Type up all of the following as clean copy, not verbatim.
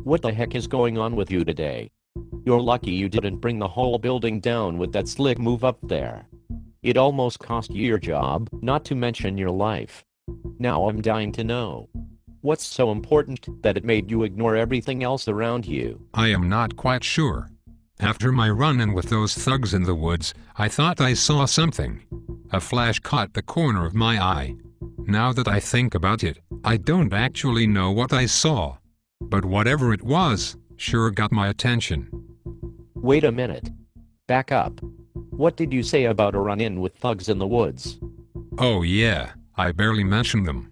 What the heck is going on with you today? You're lucky you didn't bring the whole building down with that slick move up there. It almost cost you your job, not to mention your life. Now I'm dying to know. What's so important that it made you ignore everything else around you? I am not quite sure. After my run-in with those thugs in the woods, I thought I saw something. A flash caught the corner of my eye. Now that I think about it, I don't actually know what I saw. But whatever it was, sure got my attention. Wait a minute. Back up. What did you say about a run-in with thugs in the woods? Oh yeah, I barely mentioned them.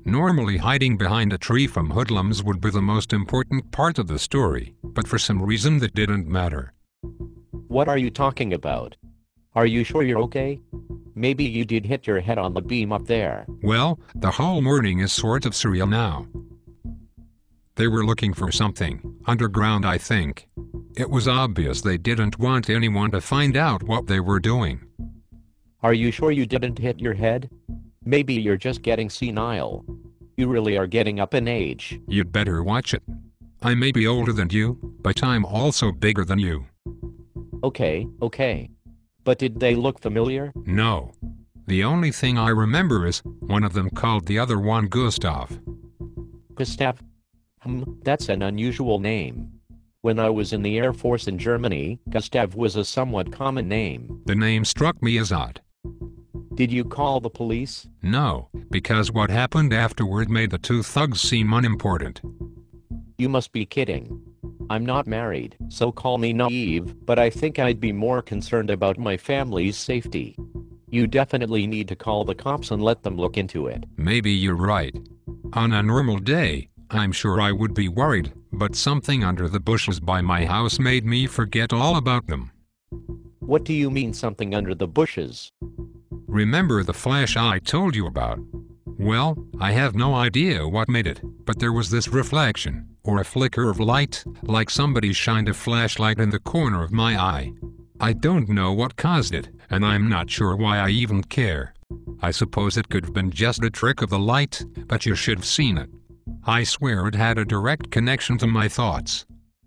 Normally hiding behind a tree from hoodlums would be the most important part of the story, but for some reason that didn't matter. What are you talking about? Are you sure you're okay? Maybe you did hit your head on the beam up there. Well, the whole morning is sort of surreal now. They were looking for something, underground I think. It was obvious they didn't want anyone to find out what they were doing. Are you sure you didn't hit your head? Maybe you're just getting senile. You really are getting up in age. You'd better watch it. I may be older than you, but I'm also bigger than you. Okay. But did they look familiar? No. The only thing I remember is one of them called the other one Gustav. Gustav? That's an unusual name. When I was in the Air Force in Germany, Gustav was a somewhat common name. The name struck me as odd. Did you call the police? No, because what happened afterward made the two thugs seem unimportant. You must be kidding. I'm not married, so call me naive, but I think I'd be more concerned about my family's safety. You definitely need to call the cops and let them look into it. Maybe you're right. On a normal day, I'm sure I would be worried, but something under the bushes by my house made me forget all about them. What do you mean something under the bushes? Remember the flash I told you about? Well, I have no idea what made it, but there was this reflection, or a flicker of light, like somebody shined a flashlight in the corner of my eye. I don't know what caused it, and I'm not sure why I even care. I suppose it could have been just a trick of the light, but you should have seen it. I swear it had a direct connection to my thoughts.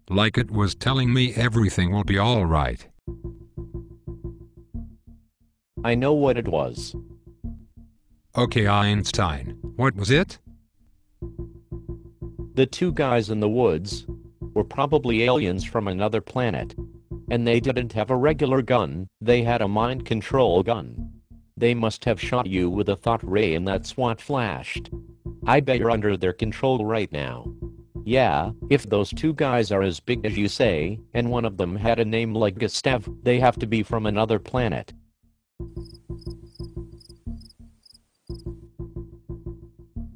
Like it was telling me everything will be all right. I know what it was. Okay, Einstein, what was it? The two guys in the woods were probably aliens from another planet. And they didn't have a regular gun, they had a mind control gun. They must have shot you with a thought ray and that's what flashed. I bet you're under their control right now. Yeah, if those two guys are as big as you say, and one of them had a name like Gustav, they have to be from another planet.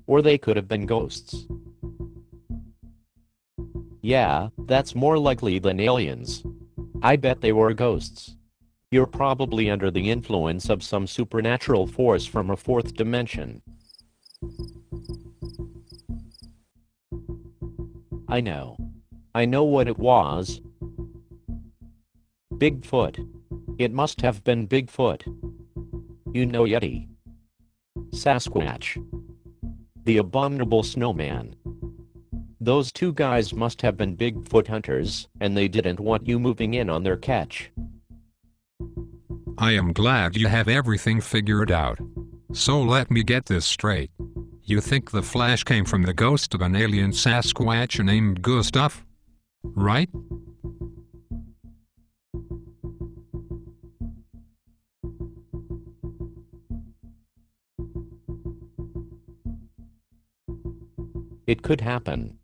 Or they could have been ghosts. Yeah, that's more likely than aliens. I bet they were ghosts. You're probably under the influence of some supernatural force from a fourth dimension. I know what it was. Bigfoot. It must have been Bigfoot. You know Yeti. Sasquatch. The abominable snowman. Those two guys must have been Bigfoot hunters, and they didn't want you moving in on their catch. I am glad you have everything figured out. So let me get this straight. You think the flash came from the ghost of an alien Sasquatch named Gustav? Right? It could happen.